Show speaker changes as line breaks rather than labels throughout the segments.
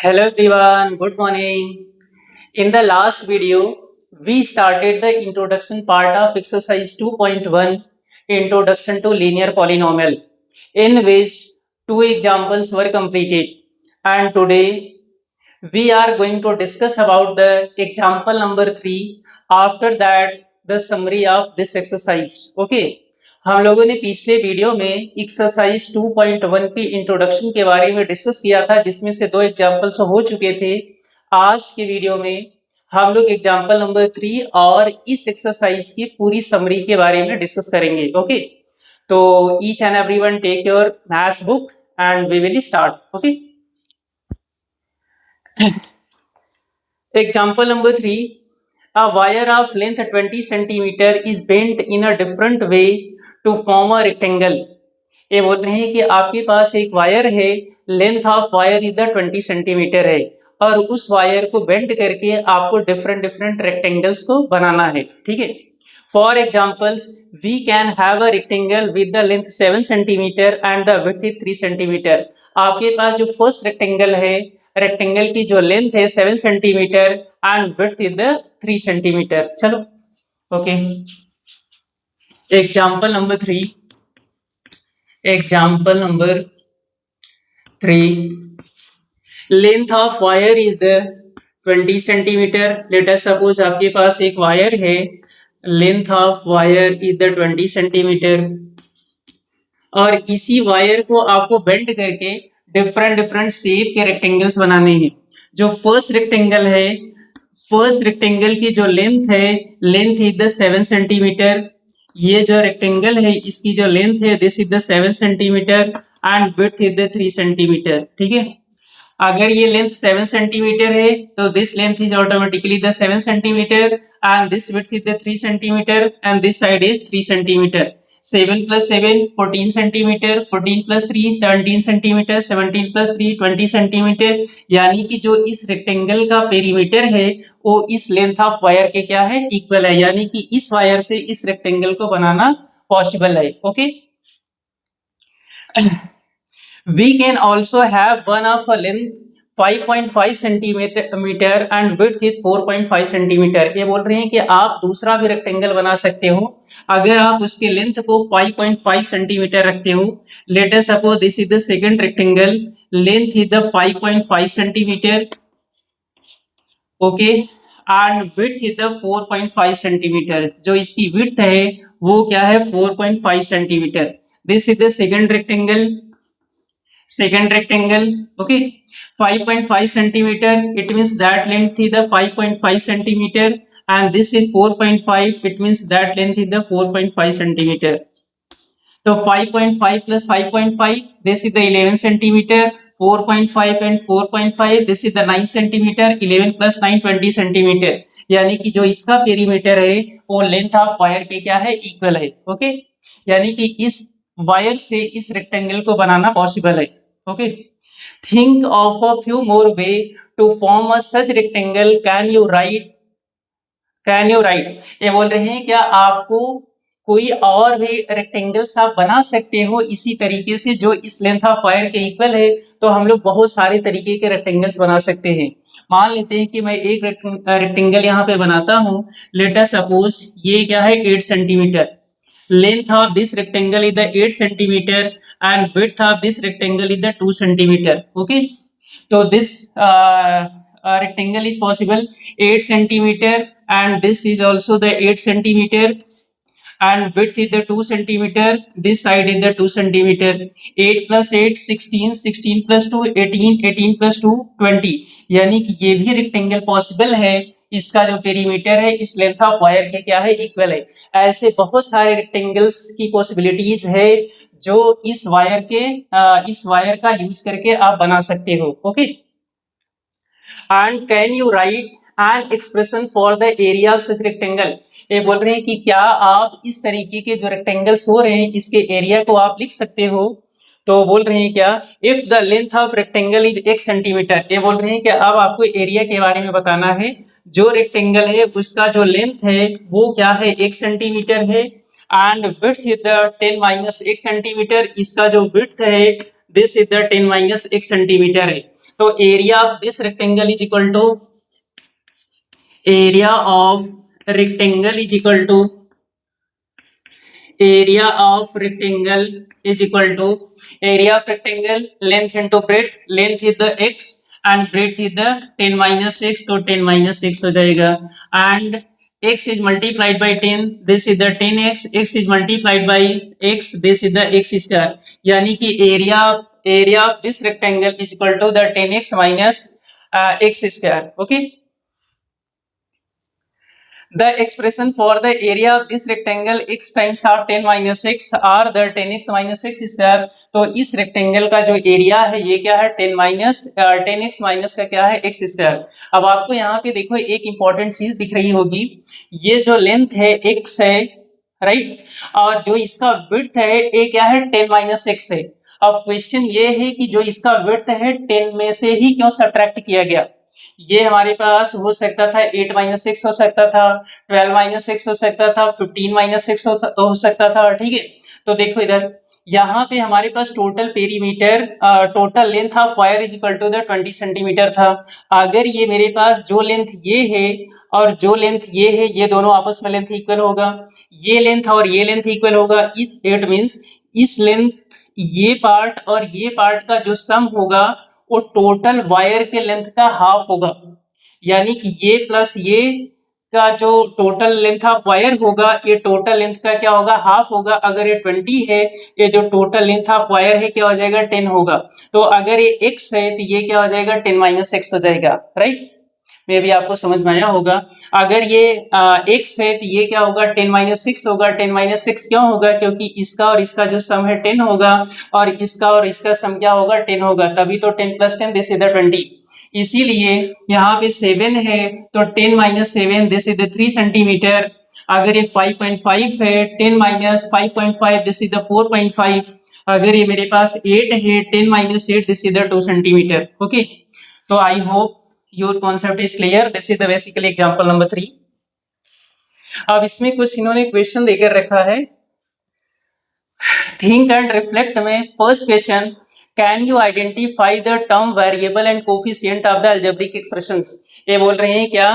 Hello everyone, good morning. In the last video, we started the introduction part of exercise 2.1 Introduction to Linear Polynomial, in which two examples were completed. And today we are going to discuss about the example number 3. After that, the summary of this exercise. Okay. हम लोगों ने पिछले video में exercise 2.1 की introduction के बारे में discuss किया था, जिसमें से दो एग्जाम्पल्स हो चुके थे। आज के वीडियो में हम लोग एग्जाम्पल नंबर 3 और इस एक्सरसाइज की पूरी समरी के बारे में डिस्कस करेंगे। ओके, तो each and everyone take your maths book and we will start. Okay, example number 3, a wire of length 20 centimeter is bent in a different way to form a rectangle. ये बोल रहे हैं कि आपके पास एक wire है, length of wire इधर 20 centimetre है और उस वायर को बेंड करके आपको डिफरेंट डिफरेंट रेक्टेंगल्स को बनाना है। ठीक है, for examples we can have a rectangle with the length 7 centimetre and the width is 3 centimetre. आपके पास जो फर्स्ट रेक्टेंगल है, रेक्टेंगल की जो लेंथ है 7 centimetre and width is the 3 centimetre. चलो okay, example number 3, example number 3, length of wire is the 20 centimeter. Let us suppose आपके पास एक वायर है, length of wire is the 20 centimeter और इसी वायर को आपको बेंड करके डिफरेंट डिफरेंट शेप के रेक्टेंगल्स बनाने हैं। जो फर्स्ट रेक्टेंगल है, फर्स्ट रेक्टेंगल की जो लेंथ है, लेंथ इज द 7 सेंटीमीटर। ये जो रेक्टेंगल है इसकी जो लेंथ है this is the 7 centimetre and width is the 3 centimetre. ठीक है, अगर ये लेंथ 7 सेंटीमीटर है तो this length is automatically the 7 centimetre and this width is the 3 centimetre and this side is 3 centimetre. 7 plus 7 14 centimetre, 14 plus 3 17 centimetre, 17 plus 3 20 centimetre. यानी कि जो इस रेक्टेंगल का पेरीमीटर है वो इस लेंथ ऑफ वायर के क्या है, इक्वल है। यानी कि इस वायर से इस रेक्टेंगल को बनाना पॉसिबल है। Okay, we can also have one of a length 5.5 centimetre and width is 4.5 centimetre. ये बोल रहे हैं कि आप दूसरा भी रेक्टेंगल बना सकते हो अगर आप उसके लेंथ को 5.5 सेंटीमीटर रखते हो। Let us suppose this is the second rectangle, length is the 5.5 centimetre, okay, and width is the 4.5 centimetre. जो इसकी विड्थ है वो क्या है, 4.5 centimetre. This is the second rectangle, second rectangle, okay, 5.5 centimeter, it means that length is the 5.5 centimeter and this is 4.5, it means that length is the 4.5 centimeter. So 5.5 plus 5.5, this is the 11 centimeter, 4.5 and 4.5, this is the 9 centimeter, 11 plus 9 20 centimeter। यानी कि जो इसका perimeter है वो length of wire के क्या है, equal है। ओके, यानी कि इस वायर से इस रेक्टेंगल को बनाना पॉसिबल है। Okay, think of a few more way to form a such rectangle, can you write, can you write. ये बोल रहे हैं क्या आपको कोई और भी रेक्टेंगल्स आप बना सकते हो इसी तरीके से जो इस लेंथ ऑफ वायर के इक्वल है। तो हम लोग बहुत सारे तरीके के रेक्टेंगल्स बना सकते हैं। मान लेते हैं कि मैं एक रेक्टेंगल यहाँ पे बनाता हूँ। लेट अस सपोज ये क्या है, 8 centimetre. Length of this rectangle is the 8 centimeter and width of this rectangle is the 2 centimeter. Okay, so this rectangle is possible 8 centimeter and this is also the 8 centimeter and width is the 2 centimeter. This side is the 2 centimeter. 8 plus 8 16, 16 plus 2 18, 18 plus 2 20। यानी कि ये भी rectangle possible है, इसका जो perimeter है इस length of wire के क्या है, इक्वल है। ऐसे बहुत सारे रेक्टेंगल्स की पॉसिबिलिटीज है जो इस वायर का यूज करके आप बना सकते हो। Okay, and can you right an expression for the area of such rectangle. ये बोल रहे हैं कि क्या आप इस तरीके के जो रेक्टेंगल्स हो रहे हैं इसके एरिया को आप लिख सकते हो। तो बोल रहे हैं क्या, if the length of rectangle is 1 centimetre. ये बोल रहे हैं कि अब आपको एरिया के बारे में बताना है। जो रेक्टेंगल है उसका जो लेंथ है वो क्या है, 1 सेंटीमीटर है and width is the 10 minus 1 centimetre. इसका जो विड्थ है this is the 10 minus 1 centimetre है। तो area of this rectangle is equal to area of rectangle is equal to area of rectangle is equal to area of rectangle length into breadth, length is the x and breadth is the 10 minus x, तो 10 minus x हो जाएगा and x is multiplied by 10, this is the 10x, x is multiplied by x, this is the x square, यानी कि area of this rectangle is equal to the 10x minus x square. Okay, the expression for the area of this rectangle x times r 10 minus x or the 10x minus x square. तो इस rectangle का जो area है ये क्या है 10x minus का क्या है x स्क्वायर. अब आपको यहाँ पे देखो एक इंपॉर्टेंट चीज दिख रही होगी, ये जो लेंथ है x है राइट, और जो इसका विड्थ है ये क्या है 10 माइनस एक्स है. अब क्वेश्चन ये है कि जो इसका विड्थ है 10 में से ही क्यों सब्ट्रैक्ट किया गया. ये हमारे पास हो सकता था 8 माइनस एक्स हो सकता था, 12 माइनस एक्स हो सकता था, 15 माइनस एक्स हो सकता था. ठीक है, तो देखो इधर यहाँ पे हमारे पास total perimeter total length of wire is equal to the 20 centimetre था. अगर ये मेरे पास जो लेंथ ये है और जो लेंथ ये है ये दोनों आपस में लेंथ इक्वल होगा, ये लेंथ और ये लेंथ इक्वल होगा, इट मींस इस लेंथ ये पार्ट और ये पार्ट का जो सम होगा वो टोटल वायर के लेंथ का हाफ होगा. यानी कि ये प्लस ये का जो टोटल लेंथ ऑफ वायर होगा ये टोटल लेंथ का क्या होगा हाफ होगा. अगर ये 20 है ये जो टोटल लेंथ ऑफ वायर है क्या हो जाएगा 10 होगा. तो अगर ये x है तो ये क्या हो जाएगा 10 माइनस एक्स हो जाएगा. राइट, मे भी आपको समझ में आया होगा. अगर ये x है तो ये क्या होगा 10 माइनस सिक्स होगा. 10 माइनस सिक्स क्यों होगा, क्योंकि इसका और इसका जो सम है 10 होगा और इसका सम क्या होगा 10 होगा, तभी तो 10 प्लस 10 दिस इज द 20. इसीलिए यहाँ पे 7 है तो 10 minus 7 this is the 3 centimetre. अगर ये 5.5 है 10 माइनस 5.5 दिस इज द 4.5. अगर ये मेरे पास 8 है 10 minus 8 this is the 2 centimetre. Okay, तो I hope your concept is clear. This is the basically example number 3. अब इसमें कुछ इन्होंने क्वेश्चन देकर रखा है थिंक एंड रिफ्लेक्ट में. First question, can you identify the term variable and coefficient of the algebraic expressions. ये बोल रहे हैं क्या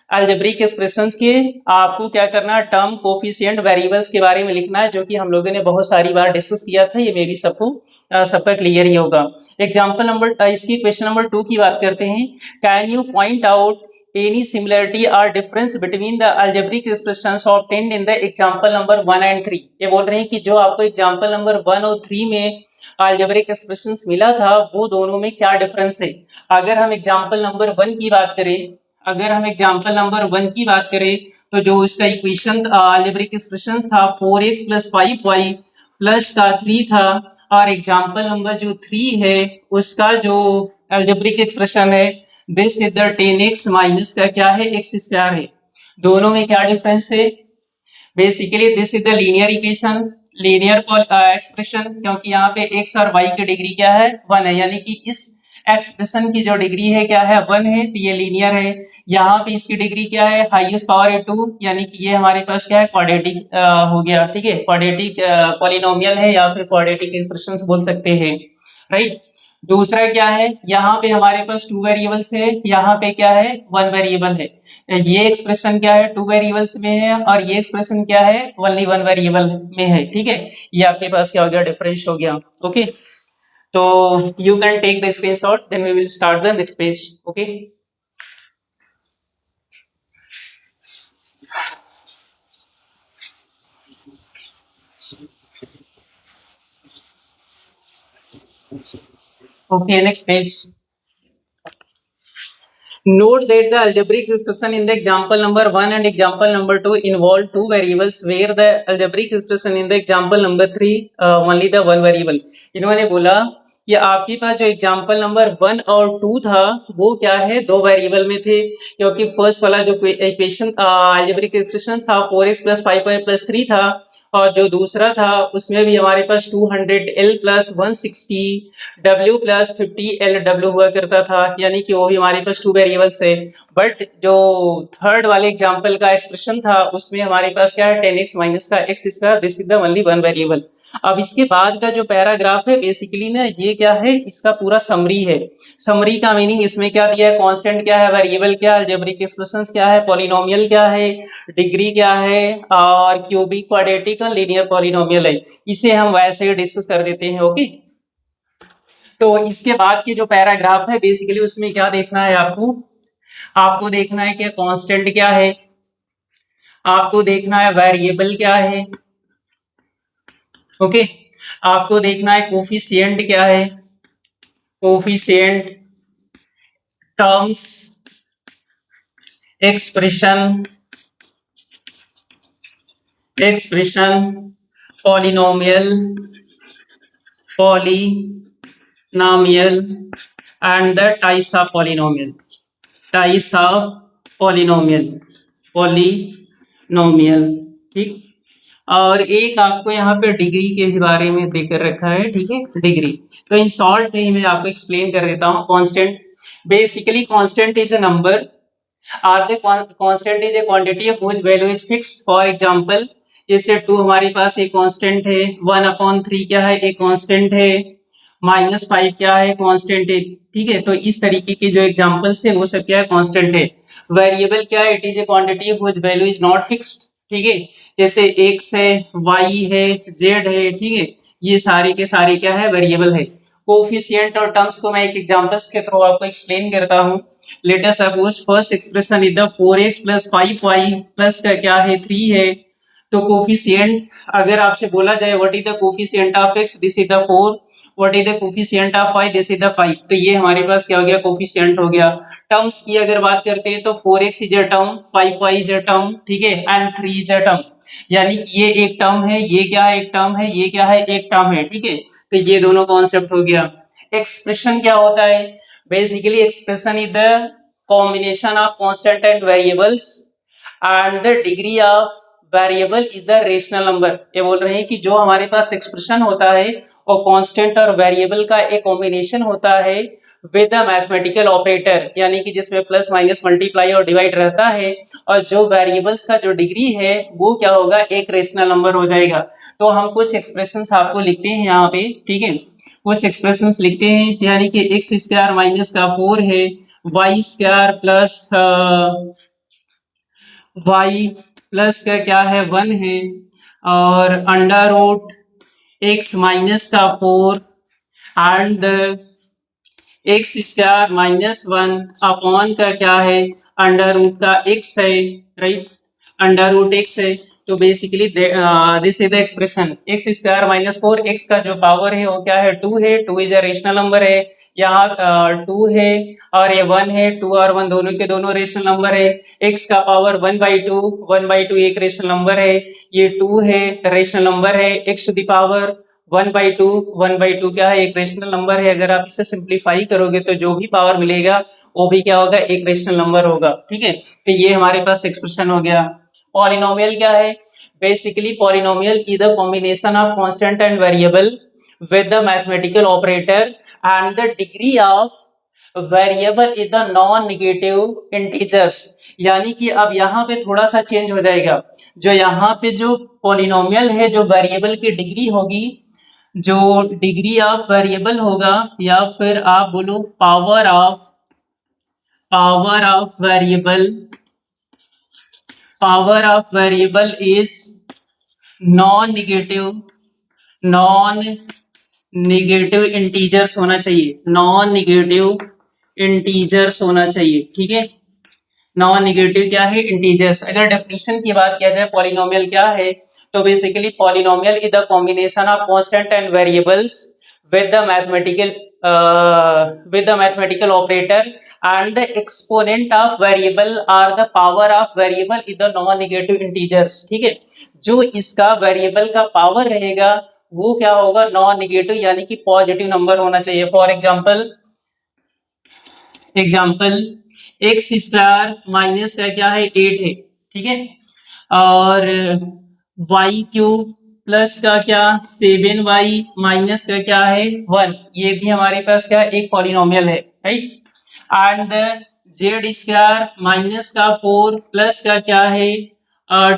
अलजेब्रिक एक्सप्रेशंस के आपको क्या करना टर्म कोफिशिएंट वेरिएबल्स के बारे में लिखना है, जो कि हम लोगों ने बहुत सारी बार डिस्कस किया था. ये मे भी सबका क्लियर ही होगा. एग्जांपल नंबर इसकी क्वेश्चन नंबर 2 की बात करते हैं. Can you point out any similarity or difference between the algebraic expressions obtained in the example number 1 and 3. ये बोल रहे हैं कि जो आपको एग्जांपल नंबर 1 और 3 में algebraic expressions मिला था वो दोनों में क्या डिफरेंस है. अगर हम एग्जांपल नंबर 1 की बात करें तो जो इसका इक्वेशन algebraic expressions था 4x plus 5y प्लस का 3 था, और एग्जांपल नंबर जो 3 है उसका जो algebraic expression है this is the 10x minus का क्या है x स्क्वायर है. दोनों में क्या डिफरेंस है, basically this is the linear equation, linear expression, क्योंकि यहाँ पे x और y की डिग्री क्या है 1 है, यानी कि इस एक्सप्रेशन की जो डिग्री है क्या है 1 है, तो ये लीनियर है. यहाँ पे इसकी डिग्री क्या है हाईएस्ट पावर है 2, यानी कि ये हमारे पास क्या है क्वाड्रेटिक हो गया. ठीक है, क्वाड्रेटिक पॉलिनोमियल है या फिर क्वाड्रेटिक एक्सप्रेशंस बोल सकते हैं. राइट, दूसरा क्या है यहाँ पे हमारे पास 2 वेरिएबल्स है, यहाँ पे क्या है 1 वेरिएबल है. ये एक्सप्रेशन क्या है 2 वेरिएबल्स में है और ये एक्सप्रेशन क्या है ओनली 1 वेरिएबल में है. ठीक है, ये आपके पास क्या हो गया डिफरेंस हो गया. ओके, तो you can take the screenshot then we will start the next page. Okay, okay, next page. Note that the algebraic expression in the example number 1 and example number 2 involve 2 variables, where the algebraic expression in the example number 3 only the 1 variable. इन्होंने बोला कि आपके पास जो example number 1 और 2 था वो क्या है 2 वेरिएबल में थे, क्योंकि फर्स्ट वाला जो इक्वेशन अलजेब्रिक एक्सप्रेशन था 4x plus 5y plus 3 था, और जो दूसरा था उसमें भी हमारे पास 200L plus 160W plus 50LW हुआ करता था, यानी कि वो भी हमारे पास 2 वेरिएबल्स है. बट जो थर्ड वाले एग्जाम्पल का एक्सप्रेशन था उसमें हमारे पास क्या है 10x माइनस का x square, this is the only 1 variable. अब इसके बाद का जो पैराग्राफ है बेसिकली ना ये क्या है, इसका पूरा समरी है। समरी का मीनिंग इसमें क्या दिया है, कांस्टेंट क्या है, वेरिएबल क्या है, अलजेब्रिक एक्सप्रेशंस क्या है, पॉलिनोमियल क्या है, डिग्री क्या है, और क्यूबिक, क्वाड्रेटिक और लीनियर पॉलिनोमियल है। इसे हम वैसे ही डिस्कस कर देते हैं। ओके, तो इसके बाद की जो पैराग्राफ है बेसिकली उसमें क्या देखना है आपको, आपको देखना है कि कांस्टेंट क्या है, आपको देखना है वेरिएबल क्या है। ओके, आपको देखना है कोफिशिएंट क्या है, coefficient, terms, expression, expression, polynomial, polynomial and the types of polynomial, types of polynomial, polynomial. ठीक, और एक आपको यहाँ पे डिग्री के भी बारे में देकर रखा है। ठीक है, डिग्री तो इन शॉर्ट में ही मैं आपको एक्सप्लेन कर देता हूँ। Constant, basically constant is a number, or the constant is a quantity which value is fixed. For example जैसे 2 हमारे पास एक कांस्टेंट है, 1/3 क्या है, एक कांस्टेंट है, -5 क्या है, कांस्टेंट है। ठीक है, तो इस तरीके के जो एग्जांपल्स है वो सब क्या है, कांस्टेंट है। वेरिएबल क्या है, it is a quantity which value is not fixed. ठीक है, जैसे x है, y है, z है। ठीक है, ये सारे के सारे क्या है, वेरिएबल है। कोफिशिएंट और टर्म्स को मैं एक एग्जांपल्स के थ्रू आपको एक्सप्लेन करता हूँ। Let us suppose first expression is the 4x + 5y plus का क्या है, 3 है। तो कोफिशिएंट अगर आपसे बोला जाए what is the coefficient of x, this is the 4, what is the coefficient of y, this is the 5, तो ये हमारे पास क्या हो गया, कोफिशिएंट हो गया। टर्म्स की अगर बात करते हैं तो 4x is a term, 5y is a term, ठीक है, एंड 3 इज अ टर्म, यानी कि ये एक टर्म है, ये क्या है, एक टर्म है, ये क्या है, एक टर्म है। ठीक है, तो ये दोनों कॉन्सेप्ट हो गया। एक्सप्रेशन क्या होता है, basically expression is the combination of constant and variables and the degree of variable is the rational number. ये बोल रहे हैं कि जो हमारे पास एक्सप्रेशन होता है और कांस्टेंट और वेरिएबल का एक कॉम्बिनेशन होता है विद द मैथमेटिकल ऑपरेटर, यानी कि जिसमें प्लस माइनस मल्टीप्लाई और डिवाइड रहता है, और जो वेरिएबल्स का जो डिग्री है वो क्या होगा, एक रेशनल नंबर हो जाएगा। तो हम कुछ एक्सप्रेशंस आपको लिखते हैं यहाँ पे। ठीक है, कुछ एक्सप्रेशंस लिखते हैं, यानी कि एक्स स्क्वायर माइनस का 4 है, y square plus y plus का क्या है, 1 है, और अंडर रूट एक्स माइनस का 4 एंड एक्स स्क्वायर -1 अपॉन का क्या है, अंडर रूट का x है, राइट, अंडर रूट x है। तो basically this is the expression, x square -4, x का जो पावर है वो क्या है, 2 है, 2 इज अ रेशनल नंबर है। यहाँ 2 है और ये 1 है, 2 और 1 दोनों के दोनों रेशनल नंबर है। x का पावर 1/2, 1/2 एक रेशनल नंबर है, ये 2 है, रेशनल नंबर है। x टू द पावर 1/2, 1/2 क्या है, एक रेशनल नंबर है। अगर आप इसे सिंप्लीफाई करोगे तो जो भी पावर मिलेगा वो भी क्या होगा, एक रेशनल नंबर होगा। ठीक है, तो ये हमारे पास एक्सप्रेशन हो गया। पॉलिनोमियल क्या है, basically polynomial is the combination of constant and variable with the mathematical operator and the degree of variable is the non negative integers. यानी कि अब यहाँ पे थोड़ा सा चेंज हो जाएगा, जो यहाँ पे जो पॉलिनोमियल है, जो वेरिएबल की डिग्री होगी, जो डिग्री ऑफ वेरिएबल होगा, या फिर आप बोलो power of variable, power of variable is non negative, non negative integers होना चाहिए, नॉन नेगेटिव इंटीजर्स होना चाहिए। ठीक है, नॉन नेगेटिव क्या है, इंटीजर्स। अगर डेफिनेशन की बात किया जाए पॉलिनोमियल क्या है, तो basically polynomial is the combination of constant and variables with the mathematical with the mathematical operator and the exponent of variable or the power of variable is the non negative integers। ठीक है, जो इसका variable का power रहेगा वो क्या होगा, non negative, यानी कि पॉजिटिव नंबर होना चाहिए। For example, x square minus का क्या है, 8 है, ठीक है, और वाई क्यूब प्लस का क्या, 7y माइनस का क्या है, 1, ये भी हमारे पास क्या है, एक पॉलिनोमियल है, right. And Z square minus का 4 प्लस का क्या है,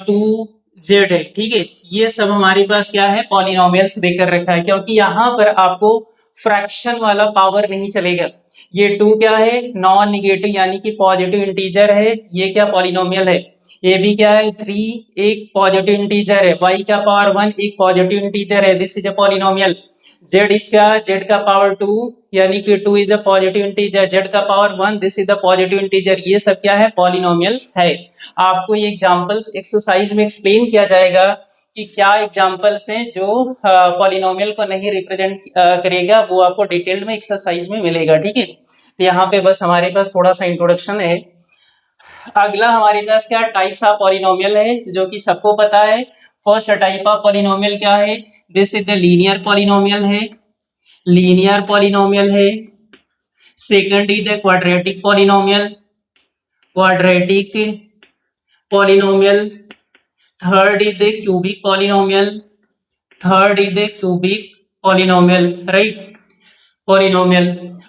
2 जेड है, ठीक है। ये सब हमारे पास क्या है, पॉलिनोमियल्स देकर रखा है, क्योंकि यहाँ पर आपको फ्रैक्शन वाला पावर नहीं चलेगा। ये टू क्या है, नॉन निगेटिव यानी कि पॉजिटिव इंटीजर है, ये क्या पॉलिनोमियल है। ये भी क्या है, थ्री एक पॉजिटिव इंटीजर है, वाई का पावर वन एक पॉजिटिव इंटीजर है, this is a polynomial. Z इसका, जेड का पावर टू यानी कि two is the positive integer, Z का power one this is the positive integer, ये सब क्या है, पॉलिनोमियल है। आपको ये एग्जांपल्स एक्सरसाइज में एक्सप्लेन किया जाएगा कि क्या एग्जांपल्स हैं जो पॉलिनोमियल को नहीं रिप्रेजेंट करेगा, वो आपको डिटेल में एक्सरसाइज में मिलेगा, ठीक है। तो यहाँ पे बस हमारे पास थोड़ा सा इंट्रोडक्शन है। अगला हमारे पास क्या टाइप्स ऑफ पॉलिनोमियल है, जो कि सबको पता है। फर्स्ट टाइप ऑफ पॉलिनोमियल क्या है, this is the linear polynomial है, लीनियर पॉलिनोमियल है। Second is the quadratic polynomial, quadratic polynomial. Third is the cubic polynomial, third is the cubic polynomial, right, polynomial.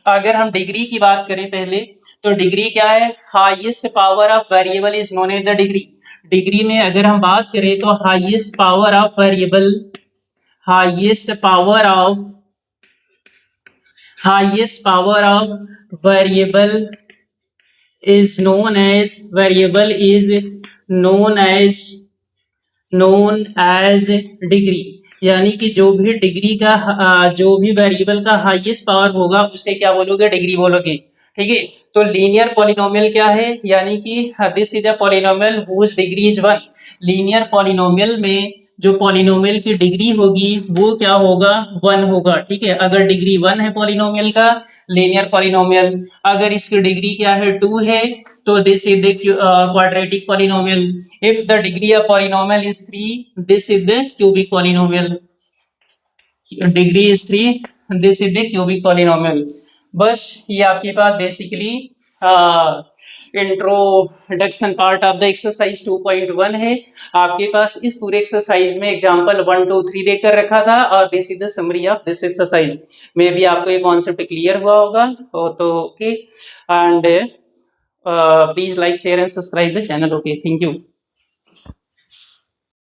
अगर हम डिग्री की बात करें पहले, तो डिग्री क्या है, highest power of variable is known as the degree. Degree में अगर हम बात करें तो highest power of variable, highest power of, highest power of variable is known as, variable is known as, known as degree. यानी कि जो भी डिग्री का जो भी वेरिएबल का हाईएस्ट पावर होगा उसे क्या बोलोगे, डिग्री बोलोगे, ठीक है। तो लीनियर पॉलिनोमियल क्या है, यानी कि this is a polynomial whose degree is one. Linear polynomial में जो पॉलिनोमियल की डिग्री होगी वो क्या होगा, वन होगा, ठीक है। अगर डिग्री वन है पॉलिनोमियल का, लीनियर पॉलिनोमियल। अगर इसकी डिग्री क्या है, टू है, तो this is the quadratic polynomial. if the degree of polynomial is 3, this is the cubic polynomial, degree is 3, this is the cubic polynomial। बस ये आपके पास basically introduction part of the exercise 2.1 है। आपके पास इस पूरे एक्सरसाइज में एग्जांपल 1 2 3 देकर रखा था, और this is the summary of this exercise. मे भी आपको ये कॉन्सेप्ट क्लियर हुआ होगा, तो okay, and please like share and subscribe the channel, okay, thank you.